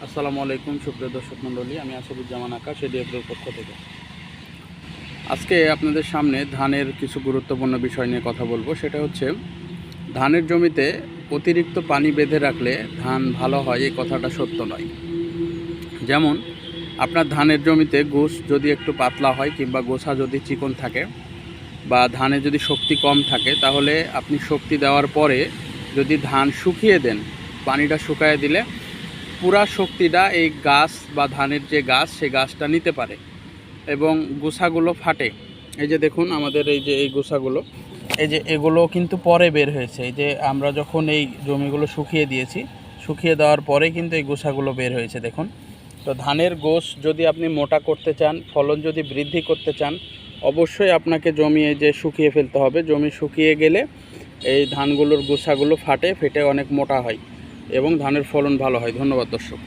আসসালামু আলাইকুম সুপ্রিয় দর্শক মণ্ডলী, আমি আসাদুজ্জামান আকাশ এডিএফের পক্ষ থেকে আজকে আপনাদের সামনে ধানের কিছু গুরুত্বপূর্ণ বিষয় নিয়ে কথা বলবো। সেটা হচ্ছে ধানের জমিতে অতিরিক্ত পানি বেঁধে রাখলে ধান ভালো হয় এই কথাটা সত্য নয়। যেমন আপনার ধানের জমিতে গোছ যদি একটু পাতলা হয় কিংবা গোছা যদি চিকন থাকে বা ধানে যদি শক্তি কম থাকে, তাহলে আপনি শক্তি দেওয়ার পরে যদি ধান শুকিয়ে দেন, পানিটা শুকায় দিলে পুরা শক্তিটা এই গাছ বা ধানের যে গাছ সে গাছটা নিতে পারে এবং গোছাগুলো ফাটে। এই যে দেখুন আমাদের এই যে এই গোছাগুলো, এই যে এগুলো কিন্তু পরে বের হয়েছে। এই যে আমরা যখন এই জমিগুলো শুকিয়ে দিয়েছি, শুকিয়ে দেওয়ার পরে কিন্তু এই গোছাগুলো বের হয়েছে দেখুন। তো ধানের গোছ যদি আপনি মোটা করতে চান, ফলন যদি বৃদ্ধি করতে চান, অবশ্যই আপনাকে জমি এই যে শুকিয়ে ফেলতে হবে। জমি শুকিয়ে গেলে এই ধানগুলোর গোছাগুলো ফেটে অনেক মোটা হয় এবং ধানের ফলন ভালো হয়। ধন্যবাদ দর্শক।